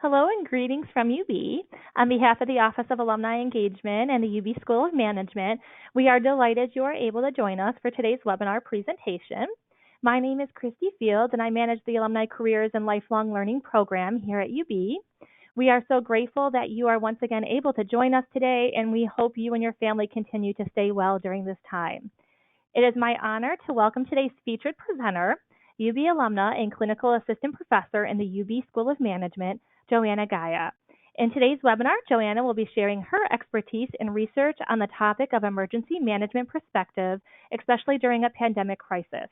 Hello and greetings from UB. On behalf of the Office of Alumni Engagement and the UB School of Management, we are delighted you are able to join us for today's webinar presentation. My name is Christy Fields and I manage the Alumni Careers and Lifelong Learning program here at UB. We are so grateful that you are once again able to join us today, and we hope you and your family continue to stay well during this time. It is my honor to welcome today's featured presenter, UB alumna and clinical assistant professor in the UB School of Management, Joana Gaia. In today's webinar, Joanna will be sharing her expertise in research on the topic of emergency management perspective, especially during a pandemic crisis.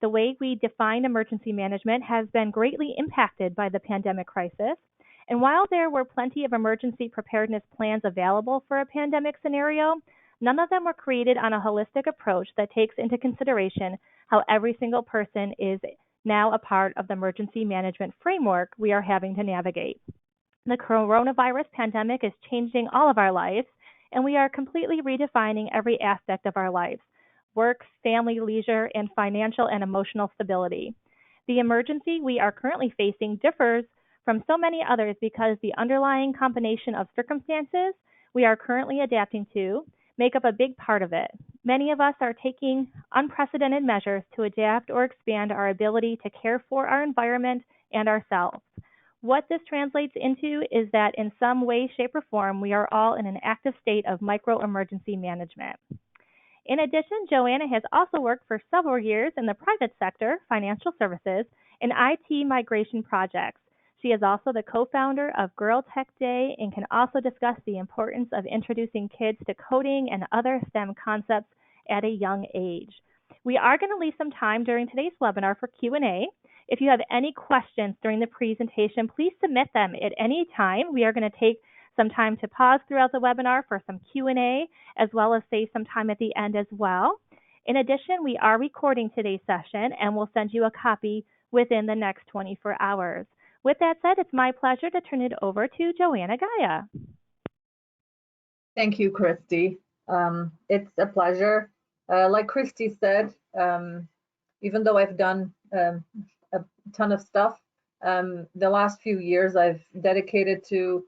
The way we define emergency management has been greatly impacted by the pandemic crisis. And while there were plenty of emergency preparedness plans available for a pandemic scenario, none of them were created on a holistic approach that takes into consideration how every single person is now a part of the emergency management framework we are having to navigate. The coronavirus pandemic is changing all of our lives, and we are completely redefining every aspect of our lives: work, family, leisure, and financial and emotional stability. The emergency we are currently facing differs from so many others because the underlying combination of circumstances we are currently adapting to make up a big part of it. Many of us are taking unprecedented measures to adapt or expand our ability to care for our environment and ourselves. What this translates into is that in some way, shape, or form, we are all in an active state of micro-emergency management. In addition, Joanna has also worked for several years in the private sector, financial services, and IT migration projects. She is also the co-founder of Girl Tech Day and can also discuss the importance of introducing kids to coding and other STEM concepts at a young age. We are going to leave some time during today's webinar for Q&A. If you have any questions during the presentation, please submit them at any time. We are going to take some time to pause throughout the webinar for some Q&A, as well as save some time at the end as well. In addition, we are recording today's session and we'll send you a copy within the next 24 hours. With that said, it's my pleasure to turn it over to Joana Gaia. Thank you, Christy. It's a pleasure. Like Christy said, even though I've done a ton of stuff, the last few years I've dedicated to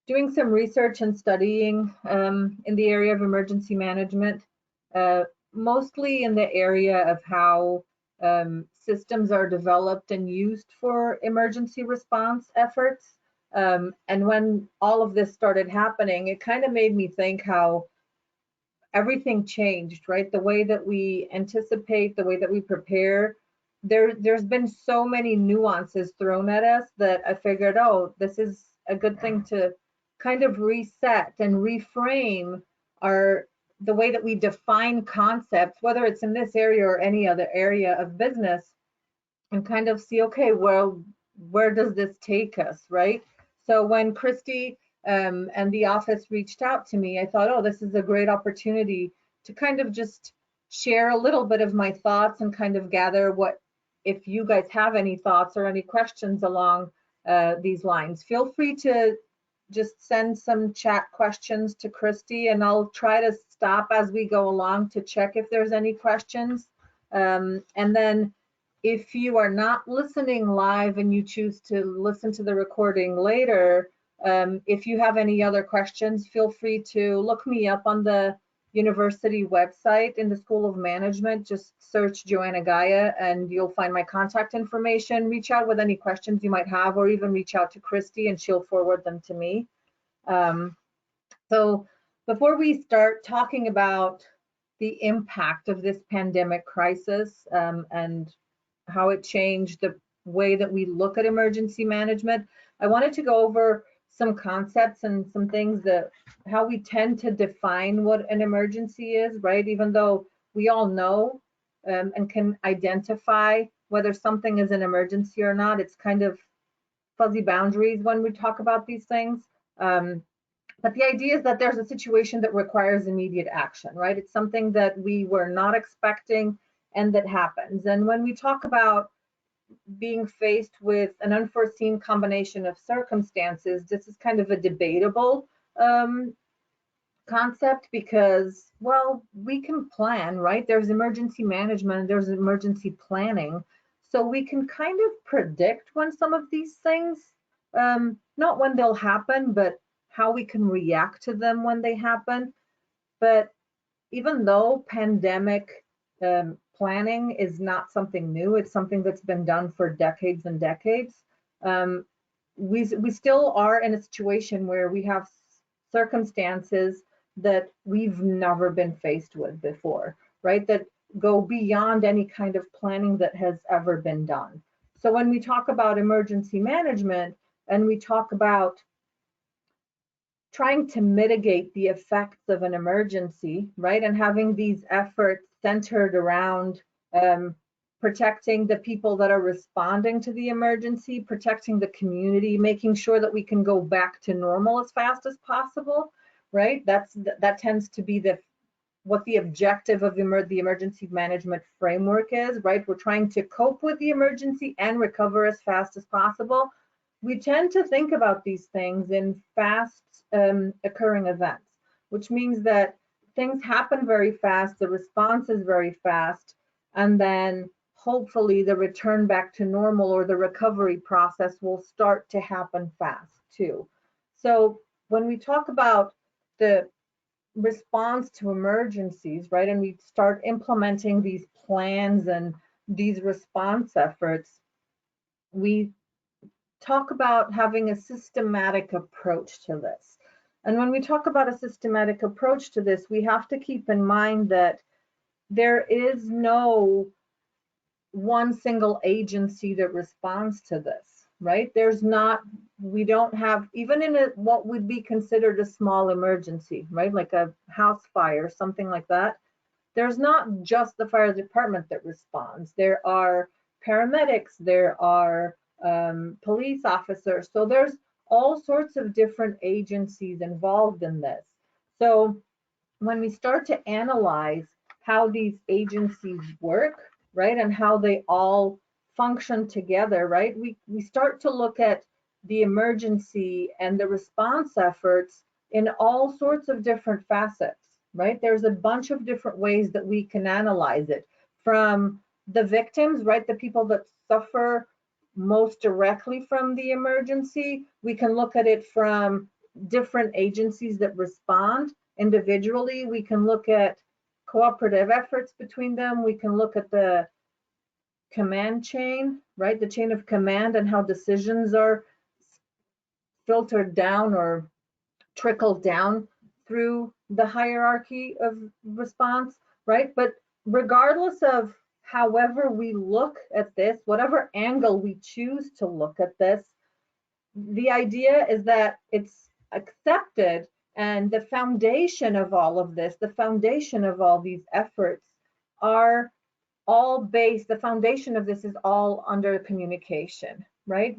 doing some research and studying in the area of emergency management, mostly in the area of how systems are developed and used for emergency response efforts. And when all of this started happening, it kind of made me think how everything changed, right? The way that we anticipate, the way that we prepare, there's been so many nuances thrown at us that I figured, oh, this is a good thing to kind of reset and reframe the way that we define concepts, whether it's in this area or any other area of business, and kind of see, okay, well, where does this take us, right? So when Christy and the office reached out to me, I thought, oh, this is a great opportunity to kind of just share a little bit of my thoughts and kind of gather what, if you guys have any thoughts or any questions along these lines, feel free to just send some chat questions to Christy, and I'll try to stop as we go along to check if there's any questions. And then if you are not listening live and you choose to listen to the recording later, if you have any other questions, feel free to look me up on the university website in the School of Management. Just search Johanna Gaia and you'll find my contact information. Reach out with any questions you might have, or even reach out to Christy and she'll forward them to me. So before we start talking about the impact of this pandemic crisis and how it changed the way that we look at emergency management, I wanted to go over some concepts and some things that how we tend to define what an emergency is, right? Even though we all know and can identify whether something is an emergency or not, it's kind of fuzzy boundaries when we talk about these things. But the idea is that there's a situation that requires immediate action, right? It's something that we were not expecting and that happens. And when we talk about being faced with an unforeseen combination of circumstances, this is kind of a debatable concept because, well, we can plan, right? There's emergency management, there's emergency planning. So we can kind of predict when some of these things not when they'll happen, but how we can react to them when they happen. But even though pandemic planning is not something new, it's something that's been done for decades and decades. Um, we still are in a situation where we have circumstances that we've never been faced with before, right? That go beyond any kind of planning that has ever been done. So when we talk about emergency management and we talk about trying to mitigate the effects of an emergency, right? And having these efforts centered around protecting the people that are responding to the emergency, protecting the community, making sure that we can go back to normal as fast as possible, right? That tends to be what the objective of the emergency management framework is, right? We're trying to cope with the emergency and recover as fast as possible. We tend to think about these things in fast occurring events, which means that things happen very fast, the response is very fast, and then hopefully the return back to normal or the recovery process will start to happen fast too. So when we talk about the response to emergencies, right, and we start implementing these plans and these response efforts, we talk about having a systematic approach to this. And when we talk about a systematic approach to this, we have to keep in mind that there is no one single agency that responds to this, right? There's not, we don't have, even in what would be considered a small emergency, right? Like a house fire, something like that. There's not just the fire department that responds. There are paramedics, there are police officers. So there's all sorts of different agencies involved in this. So when we start to analyze how these agencies work, right, and how they all function together, right, we start to look at the emergency and the response efforts in all sorts of different facets, right? There's a bunch of different ways that we can analyze it, from the victims, right, the people that suffer most directly from the emergency. We can look at it from different agencies that respond individually. We can look at cooperative efforts between them. We can look at the command chain, right? The chain of command and how decisions are filtered down or trickled down through the hierarchy of response, right? But regardless of however we look at this, whatever angle we choose to look at this, the idea is that it's accepted, and the foundation of all of this, the foundation of all these efforts are all based, the foundation of this is all under communication, right?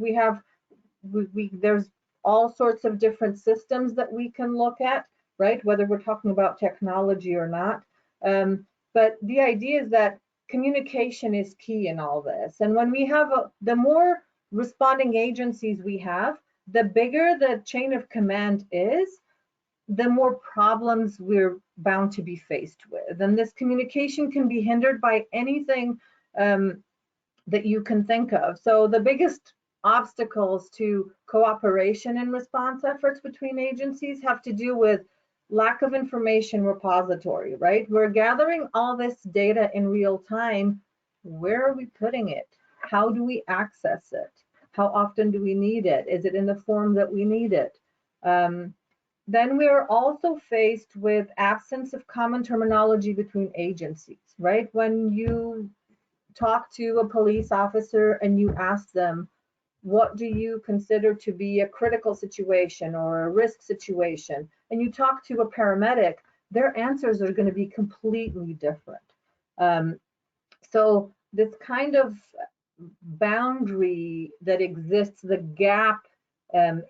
There's all sorts of different systems that we can look at, right? Whether we're talking about technology or not. But the idea is that communication is key in all this. And when we have the more responding agencies we have, the bigger the chain of command is, the more problems we're bound to be faced with. And this communication can be hindered by anything that you can think of. So the biggest obstacles to cooperation and response efforts between agencies have to do with lack of information repository, right? We're gathering all this data in real time. Where are we putting it? How do we access it? How often do we need it? Is it in the form that we need it? Then we are also faced with absence of common terminology between agencies, right? When you talk to a police officer and you ask them, what do you consider to be a critical situation or a risk situation? And you talk to a paramedic, their answers are going to be completely different. So this kind of boundary that exists, the gap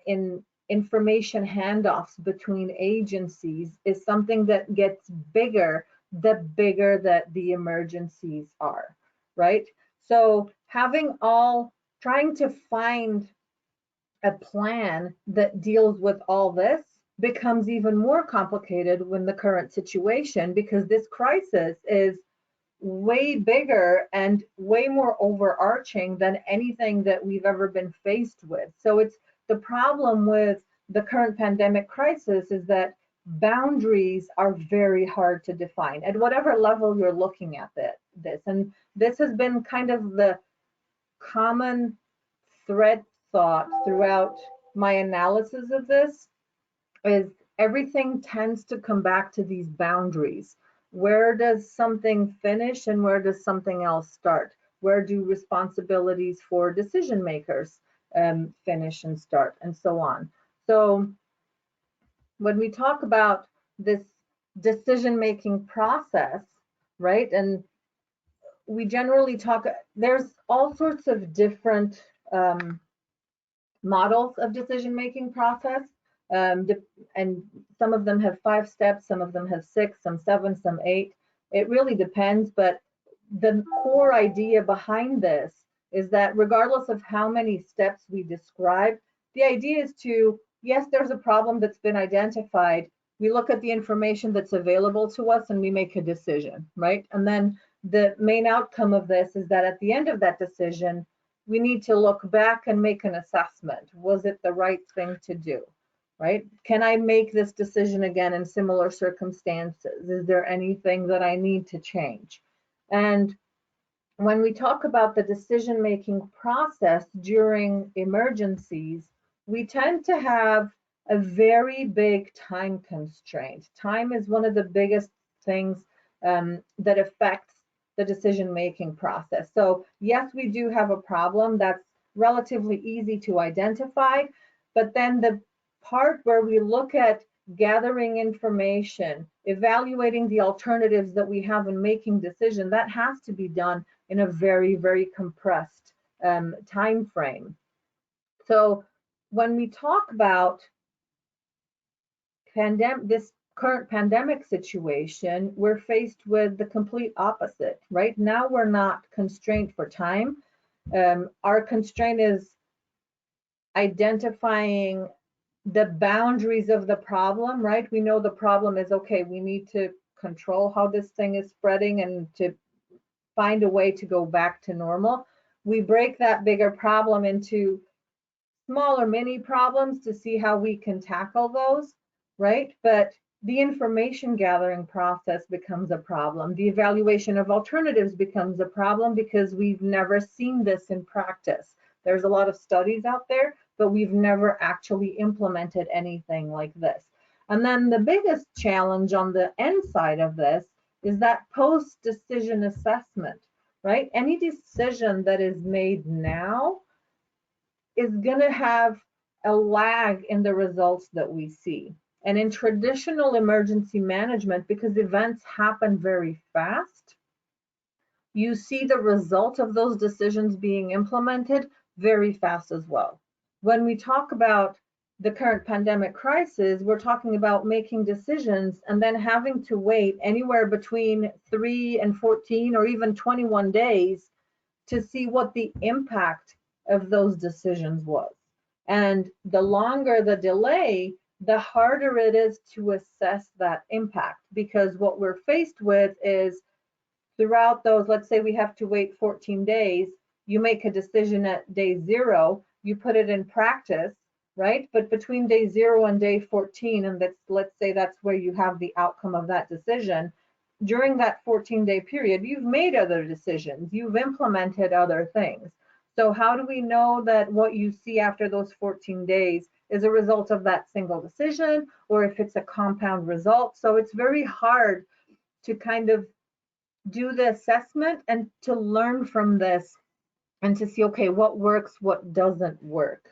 in information handoffs between agencies, is something that gets bigger the bigger that the emergencies are, right? So trying to find a plan that deals with all this becomes even more complicated when the current situation, because this crisis is way bigger and way more overarching than anything that we've ever been faced with. So it's the problem with the current pandemic crisis is that boundaries are very hard to define at whatever level you're looking at this. And this has been kind of the common thread thought throughout my analysis of this, is everything tends to come back to these boundaries. Where does something finish and where does something else start? Where do responsibilities for decision makers finish and start, and so on? So when we talk about this decision-making process, right, and we generally talk, there's all sorts of different models of decision-making process, and some of them have 5 steps, some of them have 6, some 7, some 8. It really depends, but the core idea behind this is that regardless of how many steps we describe, the idea is to, yes, there's a problem that's been identified. We look at the information that's available to us and we make a decision, right? And then the main outcome of this is that at the end of that decision, we need to look back and make an assessment. Was it the right thing to do, right? Can I make this decision again in similar circumstances? Is there anything that I need to change? And when we talk about the decision-making process during emergencies, we tend to have a very big time constraint. Time is one of the biggest things that affects the decision-making process. So yes, we do have a problem that's relatively easy to identify, but then the part where we look at gathering information, evaluating the alternatives that we have in making decision, that has to be done in a very, very compressed time frame. So when we talk about this current pandemic situation, we're faced with the complete opposite. Right now, we're not constrained for time. Our constraint is identifying the boundaries of the problem, right? We know the problem is, okay, we need to control how this thing is spreading and to find a way to go back to normal. We break that bigger problem into smaller mini problems to see how we can tackle those, right? But the information gathering process becomes a problem. The evaluation of alternatives becomes a problem because we've never seen this in practice. There's a lot of studies out there, but we've never actually implemented anything like this. And then the biggest challenge on the end side of this is that post-decision assessment, right? Any decision that is made now is going to have a lag in the results that we see. And in traditional emergency management, because events happen very fast, you see the result of those decisions being implemented very fast as well. When we talk about the current pandemic crisis, we're talking about making decisions and then having to wait anywhere between 3 and 14 or even 21 days to see what the impact of those decisions was. And the longer the delay, the harder it is to assess that impact, because what we're faced with is throughout those, let's say we have to wait 14 days, you make a decision at day 0, you put it in practice, right? But between day 0 and day 14, and let's say that's where you have the outcome of that decision, during that 14-day period, you've made other decisions, you've implemented other things. So how do we know that what you see after those 14 days is a result of that single decision, or if it's a compound result? So it's very hard to kind of do the assessment and to learn from this and to see, okay, what works, what doesn't work.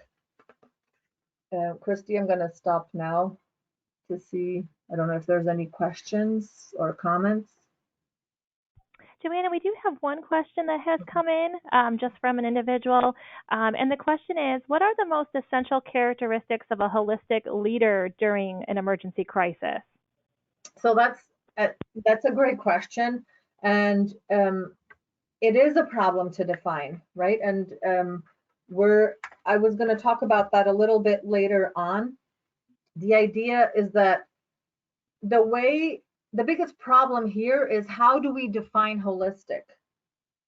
Christy, I'm going to stop now to see, I don't know if there's any questions or comments. Joanna, we do have one question that has come in just from an individual. And the question is, what are the most essential characteristics of a holistic leader during an emergency crisis? So that's a great question. And it is a problem to define, right? And I was going to talk about that a little bit later on. The idea is that the biggest problem here is, how do we define holistic,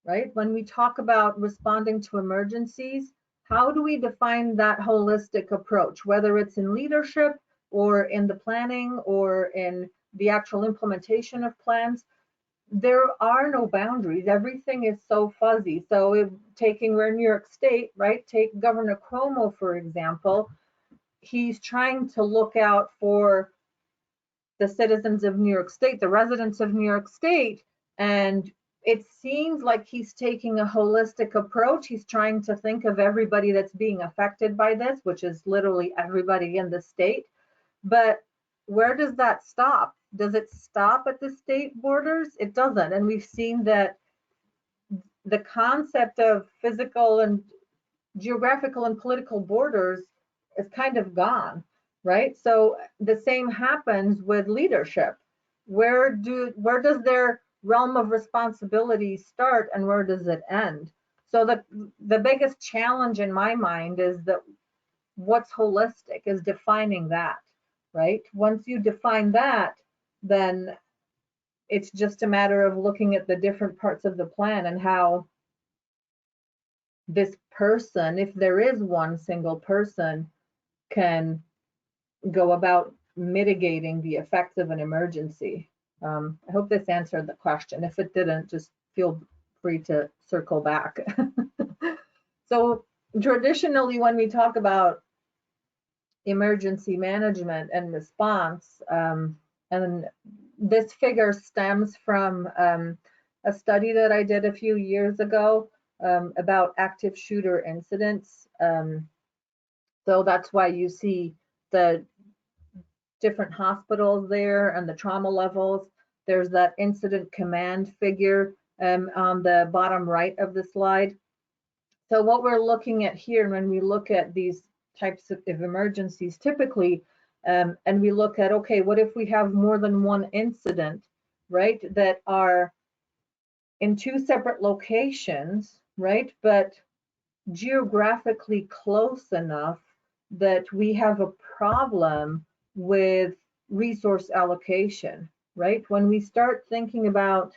right? When we talk about responding to emergencies, how do we define that holistic approach, whether it's in leadership or in the planning or in the actual implementation of plans? There are no boundaries. Everything is so fuzzy. So we're in New York State, right? Take Governor Cuomo, for example. He's trying to look out for the citizens of New York State, the residents of New York State, and it seems like he's taking a holistic approach. He's trying to think of everybody that's being affected by this, which is literally everybody in the state. But where does that stop? Does it stop at the state borders? It doesn't. And we've seen that the concept of physical and geographical and political borders is kind of gone, right? So the same happens with leadership. Where does their realm of responsibility start and where does it end? So the biggest challenge in my mind is that what's holistic is defining that, right? Once you define that, then it's just a matter of looking at the different parts of the plan and how this person, if there is one single person, can go about mitigating the effects of an emergency. I hope this answered the question. If it didn't, just feel free to circle back. So traditionally, when we talk about emergency management and response, and this figure stems from a study that I did a few years ago about active shooter incidents. So that's why you see the different hospitals there and the trauma levels. There's that incident command figure on the bottom right of the slide. So what we're looking at here when we look at these types of emergencies typically, and we look at, okay, what if we have more than one incident, right, that are in two separate locations, right, but geographically close enough that we have a problem with resource allocation, right? When we start thinking about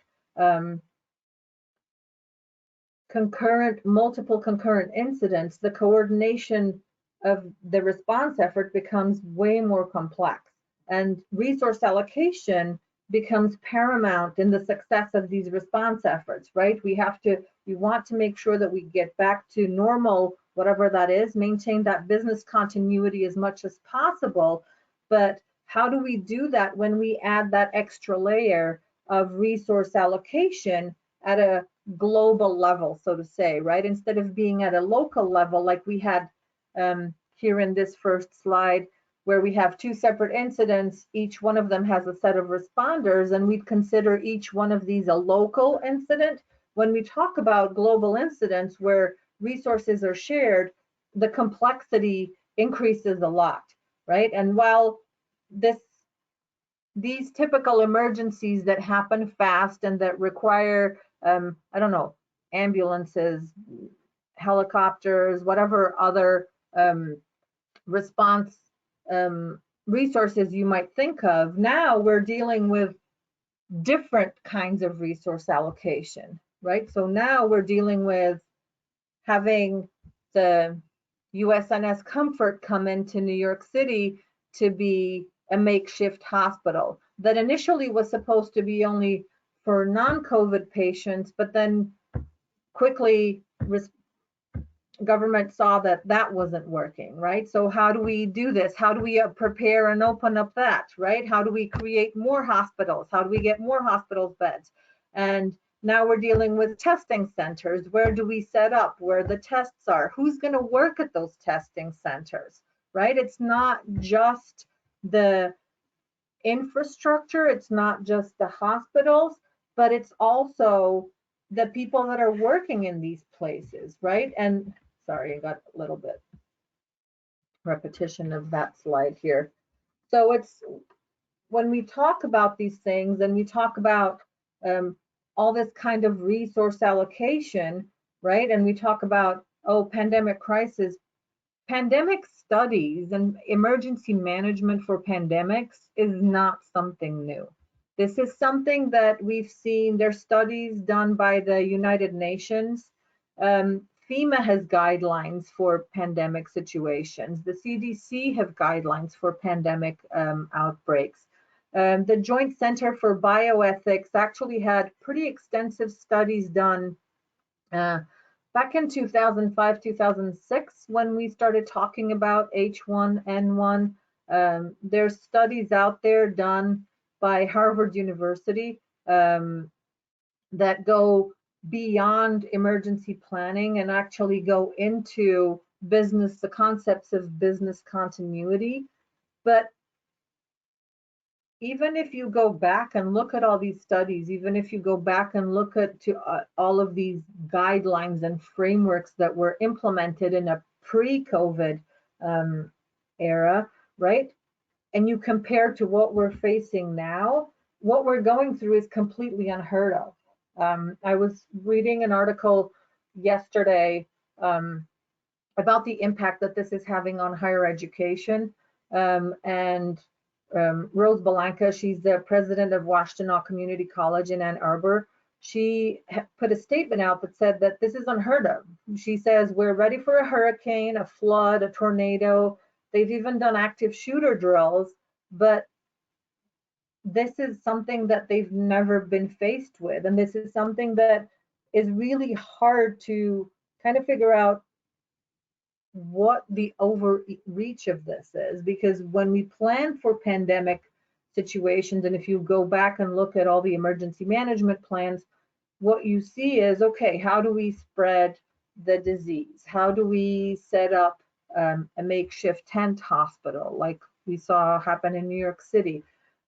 multiple concurrent incidents, the coordination of the response effort becomes way more complex, and resource allocation becomes paramount in the success of these response efforts, right? We want to make sure that we get back to normal, whatever that is, maintain that business continuity as much as possible. But how do we do that when we add that extra layer of resource allocation at a global level, so to say, right? Instead of being at a local level like we had here in this first slide, where we have two separate incidents, each one of them has a set of responders, and we'd consider each one of these a local incident. When we talk about global incidents where resources are shared, the complexity increases a lot, right? And while these typical emergencies that happen fast and that require, I don't know, ambulances, helicopters, whatever other response resources you might think of, now we're dealing with different kinds of resource allocation, right? So now we're dealing with having the USNS Comfort come into New York City to be a makeshift hospital that initially was supposed to be only for non-COVID patients, but then quickly government saw that that wasn't working, right? So how do we do this? How do we prepare and open up that, right? How do we create more hospitals? How do we get more hospitals beds? And now we're dealing with testing centers. Where do we set up where the tests are? Who's going to work at those testing centers, right? It's not just the infrastructure, it's not just the hospitals, but it's also the people that are working in these places, right? And sorry, I got a little bit repetition of that slide here. So it's when we talk about these things and we talk about all this kind of resource allocation, right? And we talk about, oh, pandemic crisis, pandemic studies and emergency management for pandemics is not something new. This is something that we've seen. There's studies done by the United Nations FEMA has guidelines for pandemic situations. The CDC have guidelines for pandemic outbreaks. The Joint Center for Bioethics actually had pretty extensive studies done back in 2005, 2006, when we started talking about H1N1. There's studies out there done by Harvard University that go beyond emergency planning and actually go into business, the concepts of business continuity. But even if you go back and look at all these studies, even if you go back and look at all of these guidelines and frameworks that were implemented in a pre-COVID era, right? And you compare to what we're facing now, what we're going through is completely unheard of. I was reading an article yesterday about the impact that this is having on higher education. And Rose Balanca, she's the president of Washtenaw Community College in Ann Arbor. She put a statement out that said that this is unheard of. She says, we're ready for a hurricane, a flood, a tornado. They've even done active shooter drills, but this is something that they've never been faced with. And this is something that is really hard to kind of figure out what the overreach of this is, because when we plan for pandemic situations, and if you go back and look at all the emergency management plans, what you see is, okay, how do we spread the disease? How do we set up a makeshift tent hospital like we saw happen in New York City?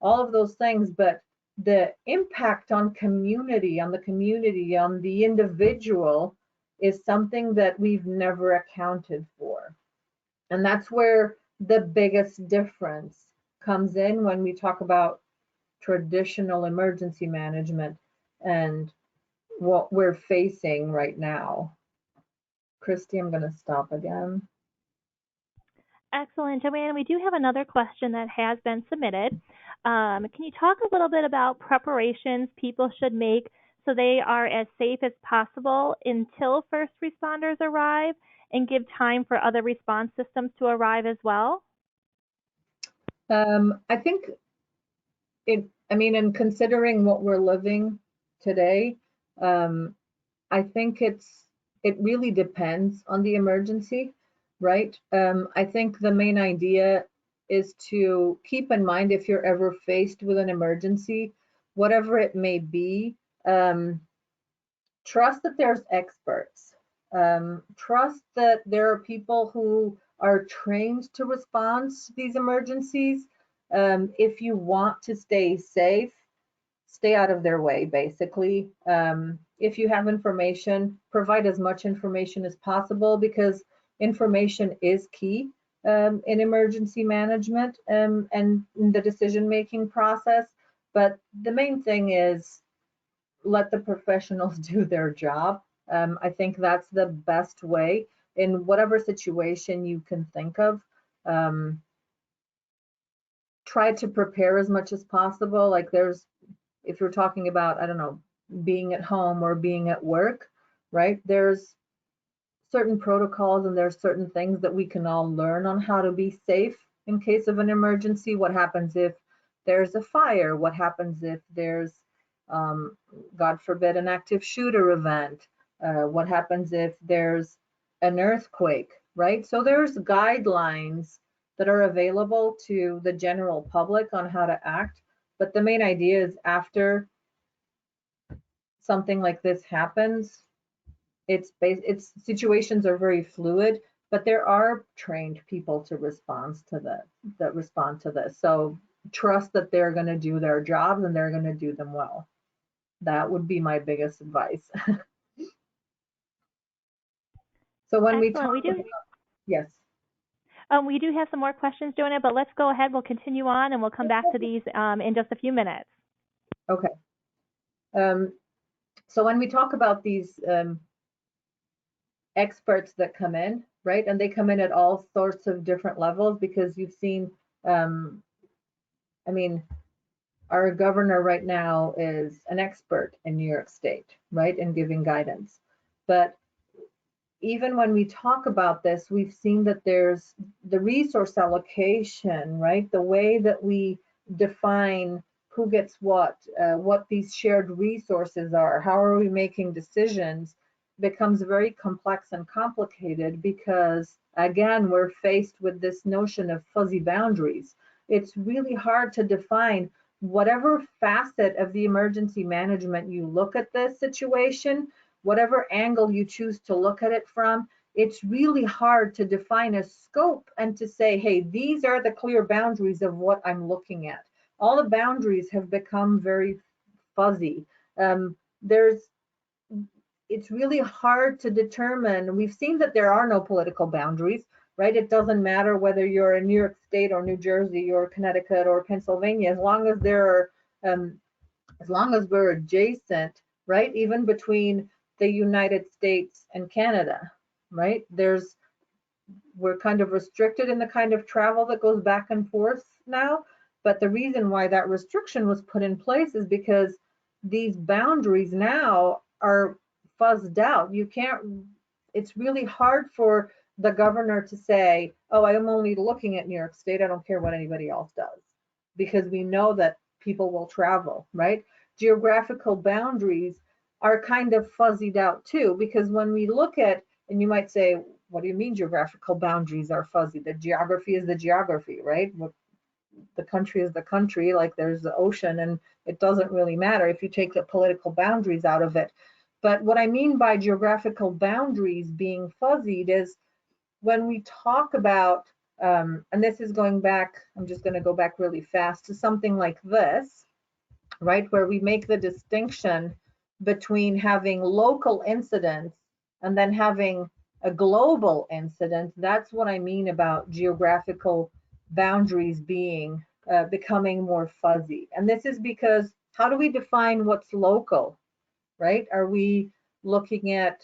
All of those things, but the impact on community, on the individual, is something that we've never accounted for. And that's where the biggest difference comes in when we talk about traditional emergency management and what we're facing right now. Christy, I'm going to stop again. Excellent, Joanna. We do have another question that has been submitted. Can you talk a little bit about preparations people should make so they are as safe as possible until first responders arrive, and give time for other response systems to arrive as well? I think in considering what we're living today, I think it really depends on the emergency, right? I think the main idea is to keep in mind, if you're ever faced with an emergency, whatever it may be, trust that there's experts. Trust that there are people who are trained to respond to these emergencies. If you want to stay safe, stay out of their way, basically. If you have information, provide as much information as possible, because information is key in emergency management and in the decision-making process. But the main thing is, let the professionals do their job. I think that's the best way in whatever situation you can think of. Try to prepare as much as possible. Like if you're talking about, I don't know, being at home or being at work, right? There's certain protocols and there's certain things that we can all learn on how to be safe in case of an emergency. What happens if there's a fire? What happens if there's, God forbid, an active shooter event? What happens if there's an earthquake, right? So there's guidelines that are available to the general public on how to act. But the main idea is, after something like this happens, it's situations are very fluid, but there are trained people to respond to this. So trust that they're going to do their jobs and they're going to do them well. That would be my biggest advice. So when we talk about, yes. We do have some more questions, Joanna, but let's go ahead. We'll continue on and we'll come back to these in just a few minutes. Okay. So when we talk about these experts that come in, right, and they come in at all sorts of different levels, because you've seen, our governor right now is an expert in New York State, right, in giving guidance. But even when we talk about this, we've seen that there's the resource allocation, right? The way that we define who gets what these shared resources are, how are we making decisions, becomes very complex and complicated because, again, we're faced with this notion of fuzzy boundaries. It's really hard to define whatever facet of the emergency management you look at this situation, whatever angle you choose to look at it from. It's really hard to define a scope and to say, hey, these are the clear boundaries of what I'm looking at. All the boundaries have become very fuzzy. There's It's really hard to determine. We've seen that there are no political boundaries, right? It doesn't matter whether you're in New York State or New Jersey or Connecticut or Pennsylvania, as long as as long as we're adjacent, right? Even between the United States and Canada, right? We're kind of restricted in the kind of travel that goes back and forth now. But the reason why that restriction was put in place is because these boundaries now are fuzzed out. It's really hard for the governor to say, oh, I am only looking at New York State. I don't care what anybody else does, because we know that people will travel, right? Geographical boundaries are kind of fuzzied out too, because when we look at, and you might say, what do you mean geographical boundaries are fuzzy? The geography is the geography, right? The country is the country, like there's the ocean, and it doesn't really matter if you take the political boundaries out of it. But what I mean by geographical boundaries being fuzzied is when we talk about, and this is going back, I'm just going to go back really fast to something like this, right, where we make the distinction between having local incidents and then having a global incident. That's what I mean about geographical boundaries being becoming more fuzzy. And this is because how do we define what's local, right? Are we looking at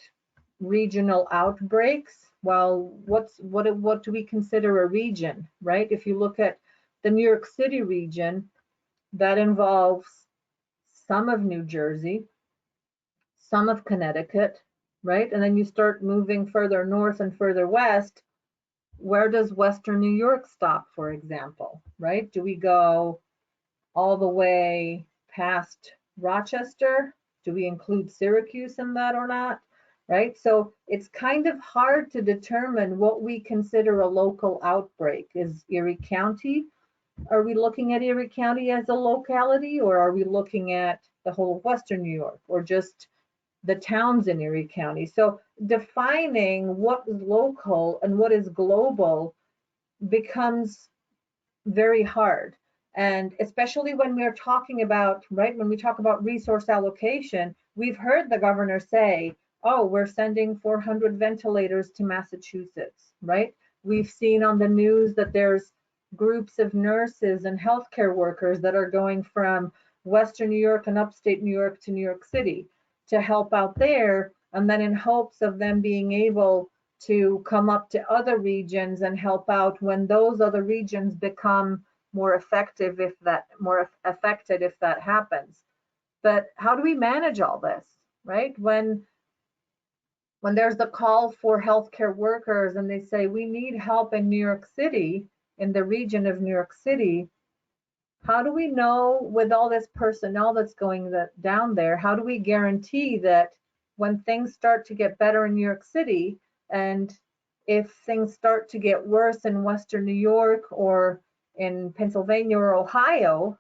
regional outbreaks? Well, what do we consider a region, right? If you look at the New York City region, that involves some of New Jersey, some of Connecticut, right? And then you start moving further north and further west. Where does Western New York stop, for example, right? Do we go all the way past Rochester? Do we include Syracuse in that or not? Right? So it's kind of hard to determine what we consider a local outbreak. Is Erie County, are we looking at Erie County as a locality, or are we looking at the whole of Western New York, or just the towns in Erie County? So defining what is local and what is global becomes very hard. And especially when we're talking about, right, when we talk about resource allocation, we've heard the governor say, oh, we're sending 400 ventilators to Massachusetts, right? We've seen on the news that there's groups of nurses and healthcare workers that are going from Western New York and upstate New York to New York City to help out there, and then in hopes of them being able to come up to other regions and help out when those other regions become more effective, if that more affected if that happens. But how do we manage all this, right? When there's the call for healthcare workers and they say we need help in New York City, in the region of New York City, how do we know with all this personnel that's going down there, how do we guarantee that when things start to get better in New York City, and if things start to get worse in Western New York or in Pennsylvania or Ohio,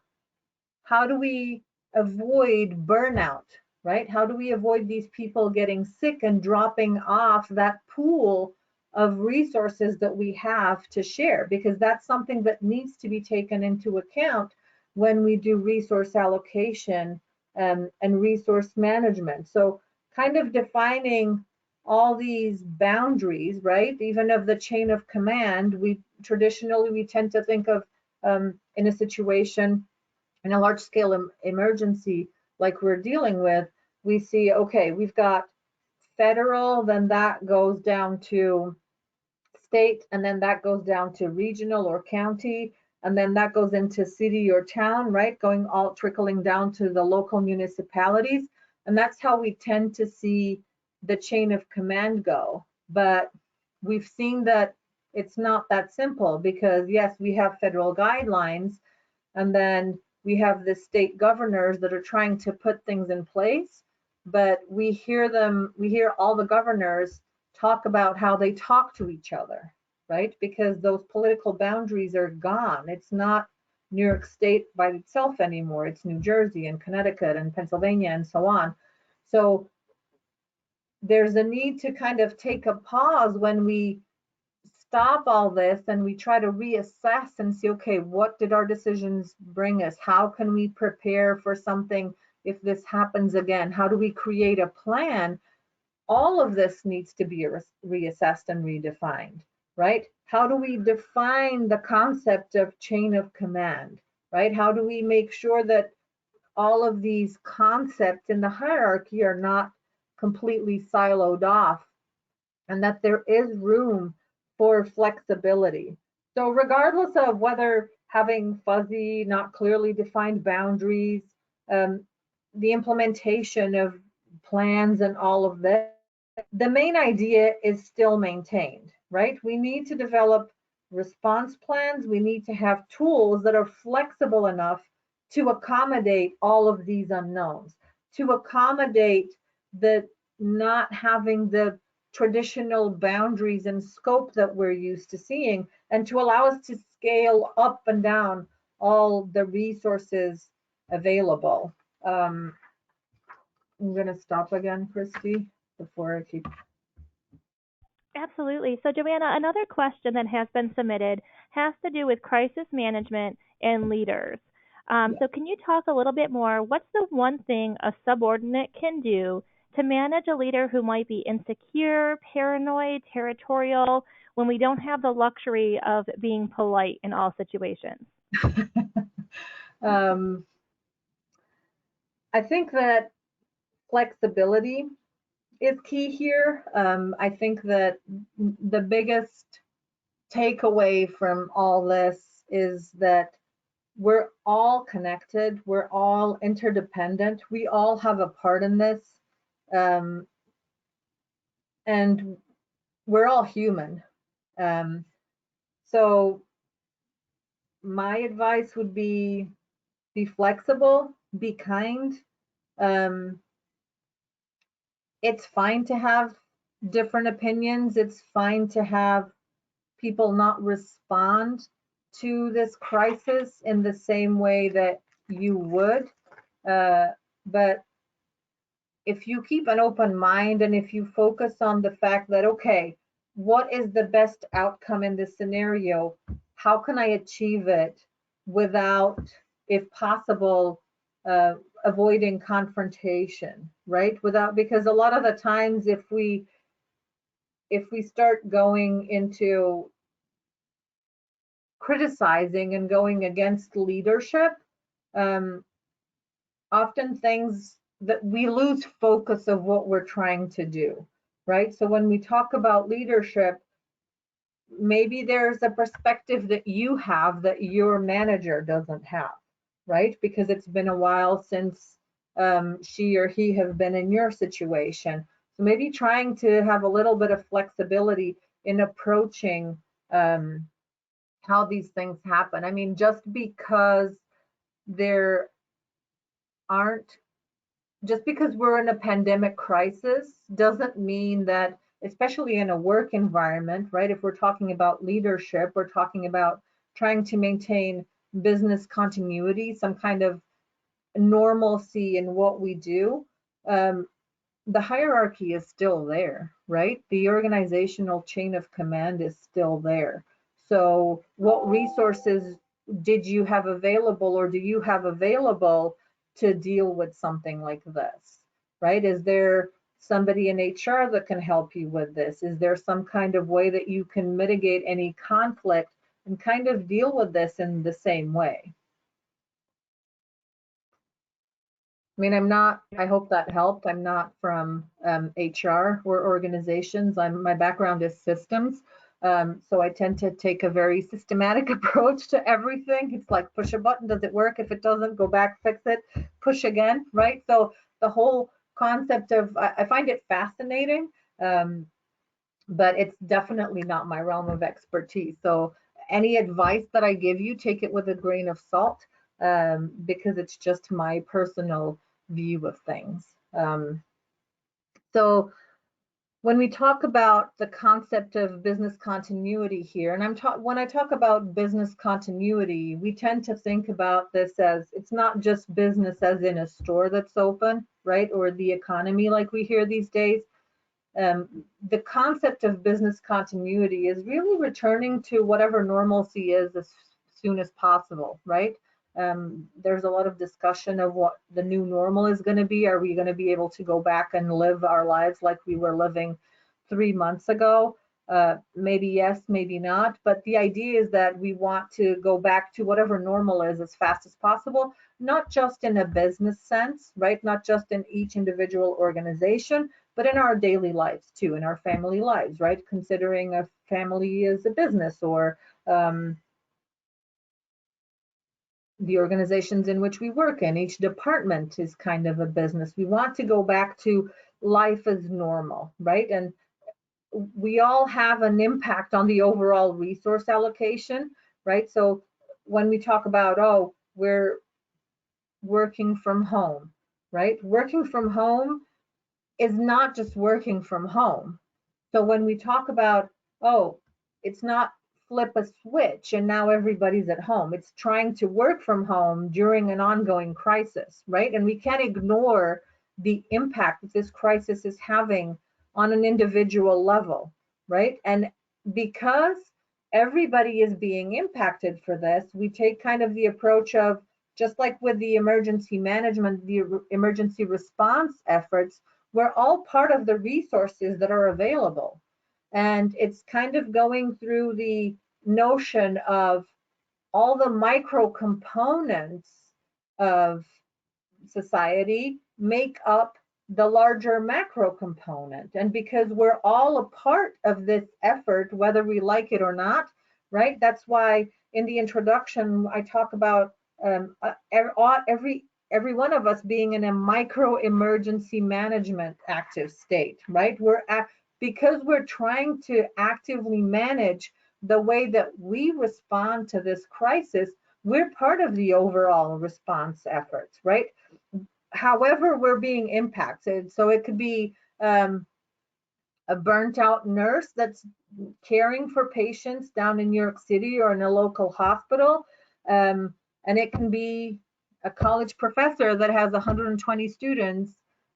how do we avoid burnout, right? How do we avoid these people getting sick and dropping off that pool of resources that we have to share? Because that's something that needs to be taken into account when we do resource allocation and resource management. So kind of defining all these boundaries, right? Even of the chain of command, we tend to think of in a situation, in a large scale emergency like we're dealing with, we see, okay, we've got federal, then that goes down to state, and then that goes down to regional or county, and then that goes into city or town, right? Going all trickling down to the local municipalities. And that's how we tend to see the chain of command go. But we've seen that it's not that simple because, yes, we have federal guidelines, and then we have the state governors that are trying to put things in place. But we hear all the governors talk about how they talk to each other, right? Because those political boundaries are gone. It's not New York State by itself anymore. It's New Jersey and Connecticut and Pennsylvania and so on. So there's a need to kind of take a pause when we stop all this and we try to reassess and see, okay, what did our decisions bring us? How can we prepare for something if this happens again? How do we create a plan? All of this needs to be reassessed and redefined, right? How do we define the concept of chain of command, right? How do we make sure that all of these concepts in the hierarchy are not completely siloed off and that there is room for flexibility? So regardless of whether having fuzzy, not clearly defined boundaries, um, the implementation of plans and all of this, the main idea is still maintained, right? We need to develop response plans. We need to have tools that are flexible enough to accommodate all of these unknowns, to accommodate the not having the traditional boundaries and scope that we're used to seeing, and to allow us to scale up and down all the resources available. I'm going to stop again, Christy, before I keep. Absolutely. So, Joanna, another question that has been submitted has to do with crisis management and leaders. Yeah. So, can you talk a little bit more? What's the one thing a subordinate can do to manage a leader who might be insecure, paranoid, territorial, when we don't have the luxury of being polite in all situations? um, I think that flexibility is key here. I think that the biggest takeaway from all this is that we're all connected, we're all interdependent, we all have a part in this, um, and we're all human. Um, so my advice would be flexible, be kind. Um, it's fine to have different opinions. It's fine to have people not respond to this crisis in the same way that you would. Uh, but if you keep an open mind and if you focus on the fact that, okay, what is the best outcome in this scenario? How can I achieve it without, if possible, uh, avoiding confrontation, right? Without, because a lot of the times if we start going into criticizing and going against leadership, um, often things that we lose focus of what we're trying to do, right? So when we talk about leadership, maybe there's a perspective that you have that your manager doesn't have, right? Because it's been a while since she or he have been in your situation. So maybe trying to have a little bit of flexibility in approaching how these things happen. I mean, just because there aren't just because we're in a pandemic crisis doesn't mean that, especially in a work environment, right? If we're talking about leadership, we're talking about trying to maintain business continuity, some kind of normalcy in what we do. Um, the hierarchy is still there, right? The organizational chain of command is still there. So, what resources did you have available or do you have available to deal with something like this, right? Is there somebody in HR that can help you with this? Is there some kind of way that you can mitigate any conflict and kind of deal with this in the same way? I mean, I hope that helped. I'm not from HR or organizations. My background is systems. So I tend to take a very systematic approach to everything. It's like push a button, does it work? If it doesn't, go back, fix it, push again, right? So the whole concept of, I find it fascinating. Um, but it's definitely not my realm of expertise. So any advice that I give you, take it with a grain of salt, because it's just my personal view of things. So when we talk about the concept of business continuity here, and when I talk about business continuity, we tend to think about this as it's not just business as in a store that's open, right? Or the economy like we hear these days. The concept of business continuity is really returning to whatever normalcy is as soon as possible, right? There's a lot of discussion of what the new normal is going to be. Are we going to be able to go back and live our lives like we were living 3 months ago? Maybe yes, maybe not. But the idea is that we want to go back to whatever normal is as fast as possible, not just in a business sense, right? Not just in each individual organization, but in our daily lives too, in our family lives, right? Considering a family as a business, or the organizations in which we work in, each department is kind of a business. We want to go back to life as normal, right? And we all have an impact on the overall resource allocation, right? So when we talk about, oh, we're working from home, right? Working from home is not just working from home. So when we talk about, oh, it's not flip a switch and now everybody's at home. It's trying to work from home during an ongoing crisis, right? And we can't ignore the impact that this crisis is having on an individual level, right? And because everybody is being impacted for this, we take kind of the approach of, just like with the emergency management, the emergency response efforts, we're all part of the resources that are available. And it's kind of going through the notion of all the micro components of society make up the larger macro component. And because we're all a part of this effort, whether we like it or not, right? That's why in the introduction, I talk about every one of us being in a micro emergency management active state, right? Because we're trying to actively manage the way that we respond to this crisis, we're part of the overall response efforts, right? However, we're being impacted. So it could be a burnt out nurse that's caring for patients down in New York City or in a local hospital. And it can be a college professor that has 120 students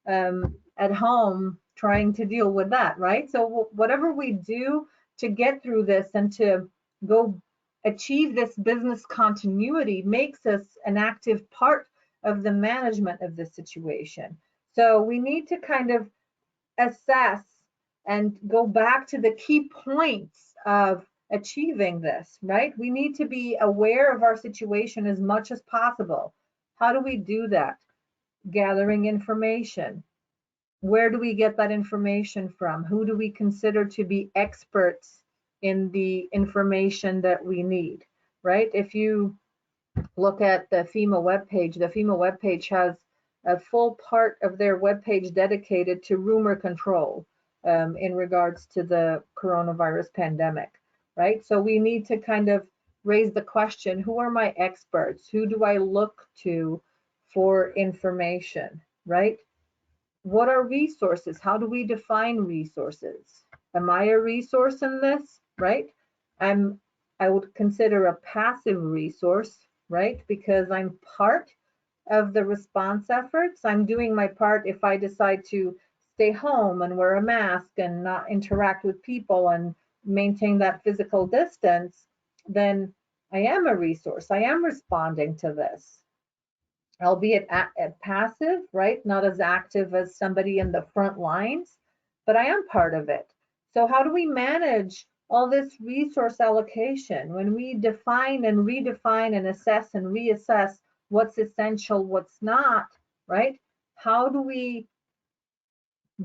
at home trying to deal with that, right? So whatever we do to get through this and to go achieve this business continuity makes us an active part of the management of the situation. So we need to kind of assess and go back to the key points of achieving this, right? We need to be aware of our situation as much as possible. How do we do that? Gathering information. Where do we get that information from? Who do we consider to be experts in the information that we need, right? If you look at the FEMA webpage has a full part of their webpage dedicated to rumor control in regards to the coronavirus pandemic, right? So we need to kind of raise the question, who are my experts? Who do I look to for information, right? What are resources? How do we define resources? Am I a resource in this, right? I would consider a passive resource, right? Because I'm part of the response efforts. I'm doing my part if I decide to stay home and wear a mask and not interact with people and maintain that physical distance, then I am a resource. I am responding to this, albeit passive, right? Not as active as somebody in the front lines, but I am part of it. So how do we manage all this resource allocation when we define and redefine and assess and reassess what's essential, what's not, right? How do we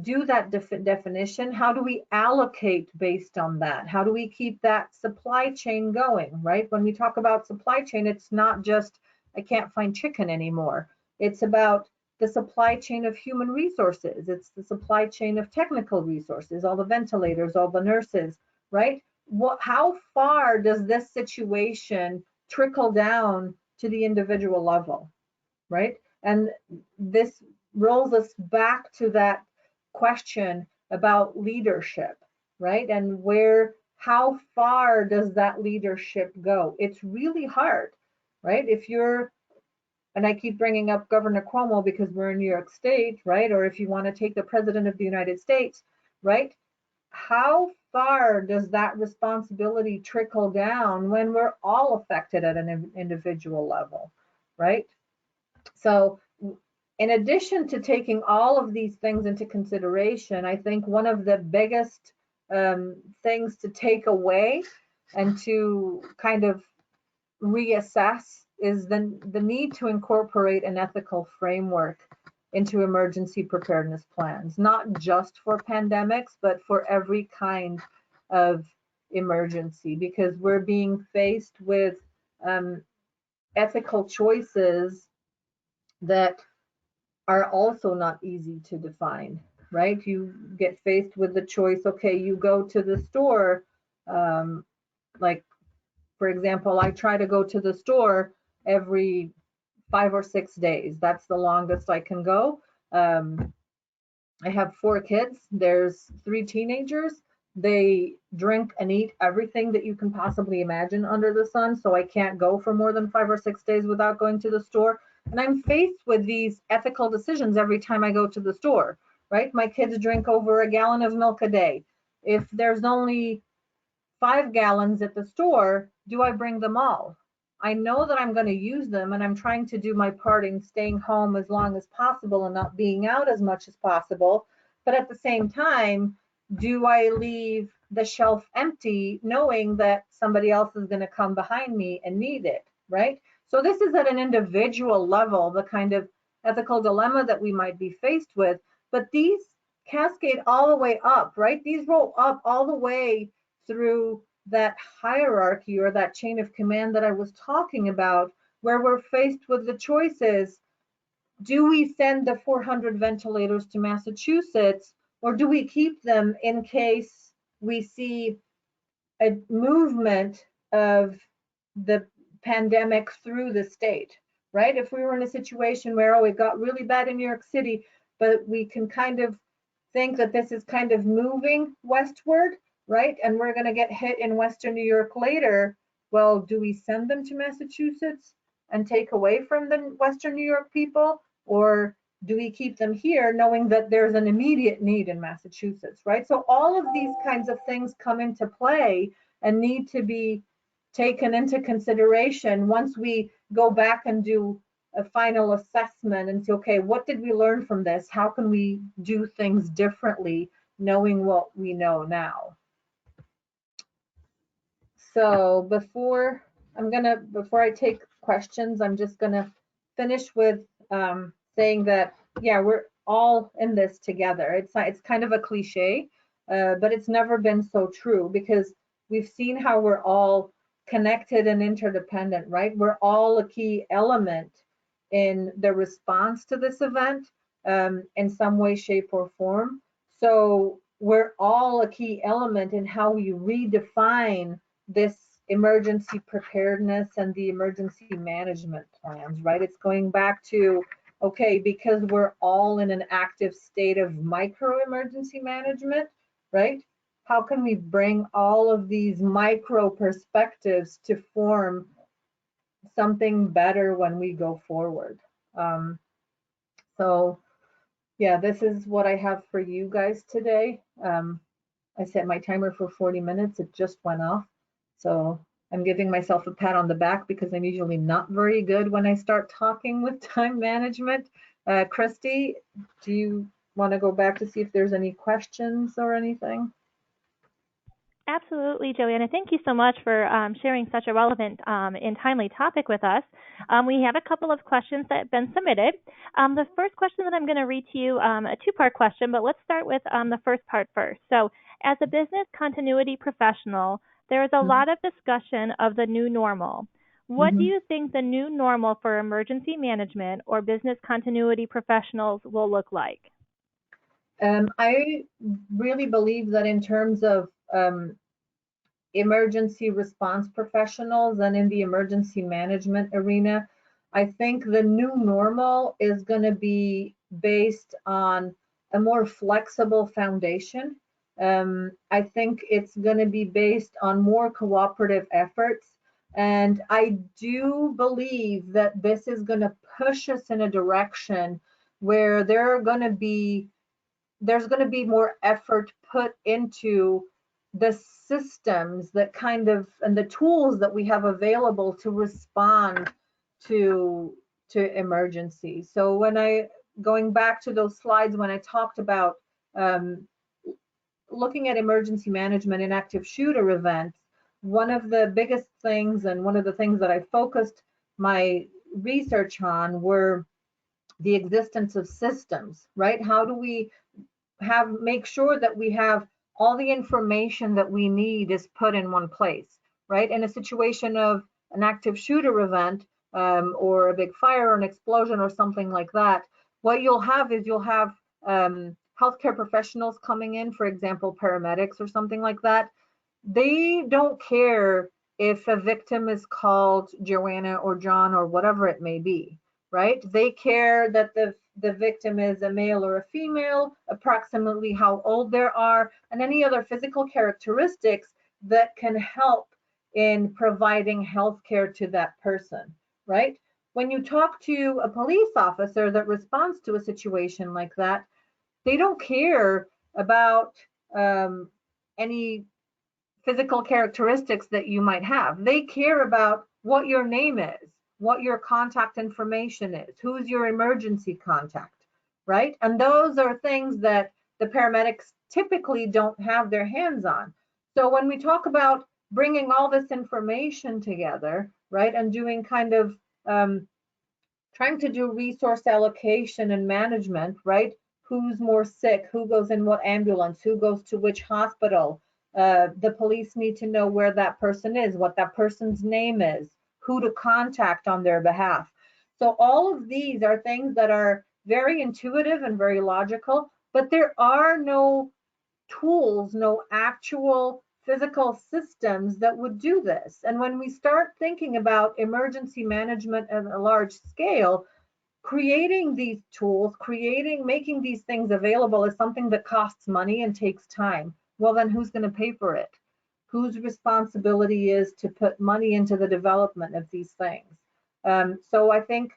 do that definition? How do we allocate based on that? How do we keep that supply chain going, right? When we talk about supply chain, it's not just I can't find chicken anymore. It's about the supply chain of human resources. It's the supply chain of technical resources, all the ventilators, all the nurses, right? How far does this situation trickle down to the individual level, right? And this rolls us back to that question about leadership, right? And how far does that leadership go? It's really hard, right? And I keep bringing up Governor Cuomo because we're in New York State, right? Or if you want to take the President of the United States, right? How far does that responsibility trickle down when we're all affected at an individual level, right? So in addition to taking all of these things into consideration, I think one of the biggest things to take away and to kind of reassess is the need to incorporate an ethical framework into emergency preparedness plans, not just for pandemics, but for every kind of emergency, because we're being faced with ethical choices that are also not easy to define, right? You get faced with the choice, okay, you go to the store, like, for example, I try to go to the store every 5 or 6 days. That's the longest I can go. I have 4 kids. There's 3 teenagers. They drink and eat everything that you can possibly imagine under the sun. So I can't go for more than 5 or 6 days without going to the store. And I'm faced with these ethical decisions every time I go to the store, right? My kids drink over a gallon of milk a day. If there's only 5 gallons at the store, do I bring them all? I know that I'm going to use them, and I'm trying to do my part in staying home as long as possible and not being out as much as possible. But at the same time, do I leave the shelf empty knowing that somebody else is going to come behind me and need it, right? So this is at an individual level, the kind of ethical dilemma that we might be faced with. But these cascade all the way up, right? These roll up all the way through that hierarchy or that chain of command that I was talking about, where we're faced with the choices. Do we send the 400 ventilators to Massachusetts, or do we keep them in case we see a movement of the pandemic through the state, right? If we were in a situation where, oh, it got really bad in New York City, but we can kind of think that this is kind of moving westward, right? And we're going to get hit in Western New York later. Well, do we send them to Massachusetts and take away from the Western New York people? Or do we keep them here knowing that there's an immediate need in Massachusetts, right? So all of these kinds of things come into play and need to be taken into consideration once we go back and do a final assessment and say, okay, what did we learn from this? How can we do things differently, knowing what we know now? So before I take questions, I'm just gonna finish with saying that, yeah, we're all in this together. It's kind of a cliche, but it's never been so true, because we've seen how we're all connected and interdependent, right? We're all a key element in the response to this event, in some way, shape, or form. So we're all a key element in how we redefine this emergency preparedness and the emergency management plans, right? It's going back to, okay, because we're all in an active state of micro emergency management, right? How can we bring all of these micro perspectives to form something better when we go forward? So yeah, this is what I have for you guys today. I set my timer for 40 minutes. It just went off. So I'm giving myself a pat on the back because I'm usually not very good when I start talking with time management. Christy, do you want to go back to see if there's any questions or anything? Absolutely, Joanna. Thank you so much for sharing such a relevant and timely topic with us. We have a couple of questions that have been submitted. The first question that I'm going to read to you, a two-part question, but let's start with the first part first. So, as a business continuity professional, there is a lot of discussion of the new normal. What do Mhm. you think the new normal for emergency management or business continuity professionals will look like? I really believe that in terms of emergency response professionals and in the emergency management arena, I think the new normal is going to be based on a more flexible foundation. I think it's going to be based on more cooperative efforts. And I do believe that this is going to push us in a direction where there's going to be more effort put into the systems that kind of and the tools that we have available to respond to emergencies. So when I going back to those slides when I talked about um, looking at emergency management in active shooter events, one of the biggest things and one of the things that I focused my research on were the existence of systems, right? How do we make sure that we have all the information that we need is put in one place, right? In a situation of an active shooter event or a big fire or an explosion or something like that, what you'll have is you'll have healthcare professionals coming in, for example, paramedics or something like that. They don't care if a victim is called Joanna or John or whatever it may be, right? They care that the victim is a male or a female, approximately how old they are, and any other physical characteristics that can help in providing health care to that person, right? When you talk to a police officer that responds to a situation like that, they don't care about any physical characteristics that you might have. They care about what your name is, what your contact information is, who's your emergency contact, right? And those are things that the paramedics typically don't have their hands on. So when we talk about bringing all this information together, right, and doing kind of trying to do resource allocation and management, right? Who's more sick? Who goes in what ambulance? Who goes to which hospital? The police need to know where that person is, what that person's name is, who to contact on their behalf. So all of these are things that are very intuitive and very logical, but there are no tools, no actual physical systems that would do this. And when we start thinking about emergency management at a large scale, creating these tools, making these things available is something that costs money and takes time. Well, then who's going to pay for it? Whose responsibility is to put money into the development of these things? So I think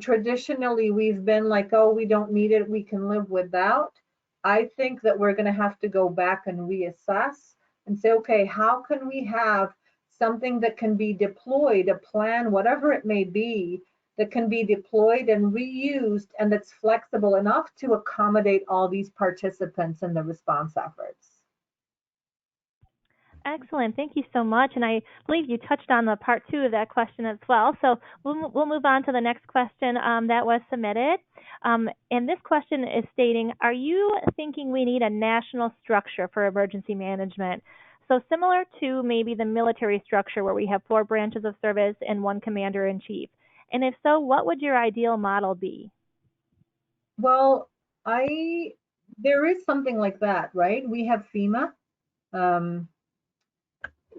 traditionally we've been like, oh, we don't need it, we can live without. I think that we're going to have to go back and reassess and say, okay, how can we have something that can be deployed, a plan, whatever it may be, that can be deployed and reused and that's flexible enough to accommodate all these participants in the response efforts. Excellent. Thank you so much. And I believe you touched on the part two of that question as well. So we'll move on to the next question that was submitted. And this question is stating, are you thinking we need a national structure for emergency management? So similar to maybe the military structure where we have 4 branches of service and 1 commander in chief. And if so, what would your ideal model be? Well, I there is something like that, right? We have FEMA. Um,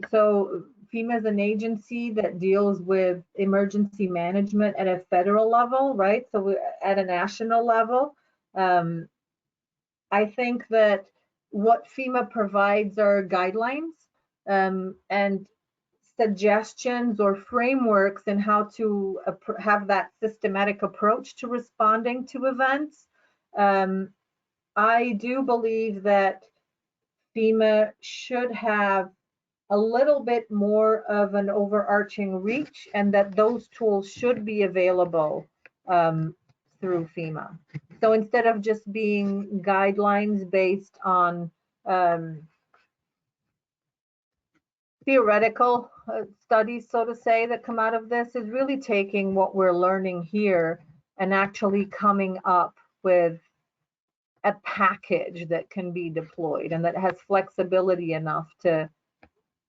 so FEMA is an agency that deals with emergency management at a federal level, right? So at a national level, um, I think that what FEMA provides are guidelines and suggestions or frameworks in how to have that systematic approach to responding to events. Um, I do believe that FEMA should have a little bit more of an overarching reach and that those tools should be available through FEMA. So instead of just being guidelines based on theoretical studies, so to say, that come out of this, is really taking what we're learning here and actually coming up with a package that can be deployed and that has flexibility enough to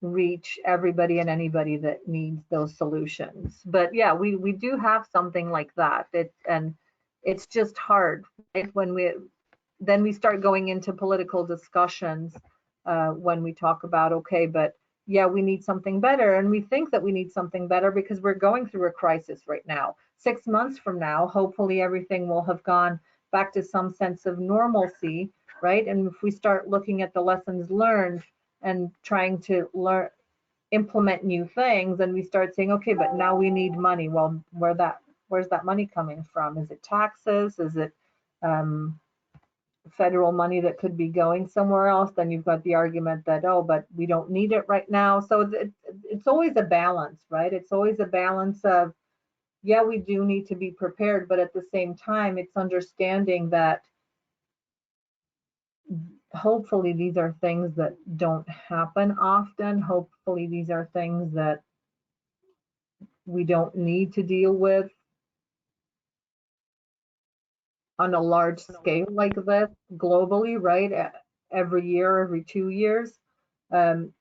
reach everybody and anybody that needs those solutions. But yeah, we do have something like that. And it's just hard, right? When we start going into political discussions, when we talk about, okay, but yeah, we need something better, and we think that we need something better because we're going through a crisis right now. 6 months from now, hopefully everything will have gone back to some sense of normalcy, right? And if we start looking at the lessons learned and trying to implement new things, and we start saying, okay, but now we need money. Well, where's that money coming from? Is it taxes? Is it um, federal money that could be going somewhere else? Then you've got the argument that, oh, but we don't need it right now. So it's always a balance, right? It's always a balance of, yeah, we do need to be prepared, but at the same time, it's understanding that hopefully these are things that don't happen often. Hopefully these are things that we don't need to deal with on a large scale like this globally, right? Every year, every 2 years. Um,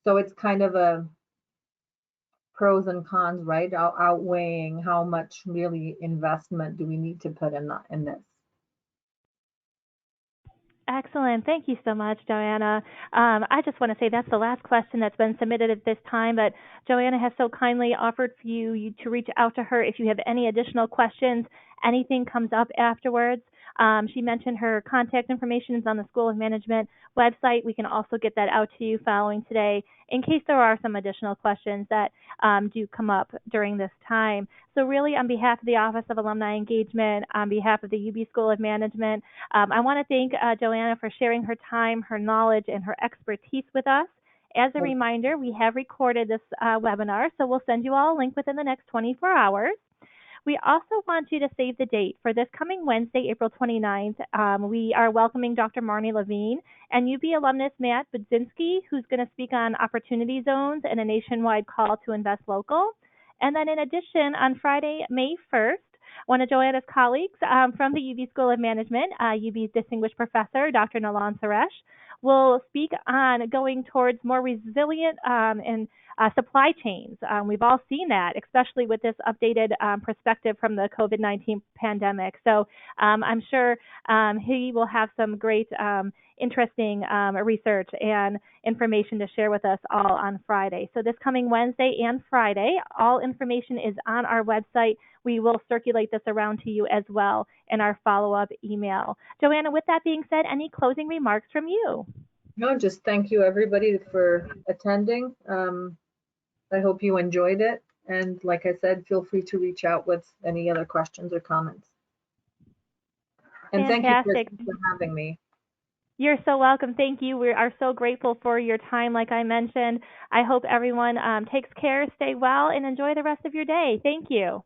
so it's kind of a pros and cons, right? Outweighing how much really investment do we need to put in this. Excellent. Thank you so much, Joanna. I just want to say that's the last question that's been submitted at this time, but Joanna has so kindly offered for you to reach out to her if you have any additional questions, anything comes up afterwards. She mentioned her contact information is on the School of Management website. We can also get that out to you following today in case there are some additional questions that do come up during this time. So really, on behalf of the Office of Alumni Engagement, on behalf of the UB School of Management, I want to thank Joanna for sharing her time, her knowledge, and her expertise with us. As a reminder, we have recorded this webinar, so we'll send you all a link within the next 24 hours. We also want you to save the date for this coming Wednesday, April 29th. We are welcoming Dr. Marnie Levine and UB alumnus Matt Budzinski, who's going to speak on opportunity zones and a nationwide call to invest local. And then in addition, on Friday, May 1st, one of Joanna's colleagues from the UB School of Management, UB's distinguished professor, Dr. Nalan Suresh, will speak on going towards more resilient and supply chains. We've all seen that, especially with this updated perspective from the COVID-19 pandemic. So I'm sure he will have some great interesting research and information to share with us all on Friday. So this coming Wednesday and Friday, all information is on our website. We will circulate this around to you as well in our follow-up email. Joanna, with that being said, any closing remarks from you? No, just thank you everybody for attending. I hope you enjoyed it. And like I said, feel free to reach out with any other questions or comments. And Fantastic. Thank you for having me. You're so welcome. Thank you. We are so grateful for your time, like I mentioned. I hope everyone takes care, stay well, and enjoy the rest of your day. Thank you.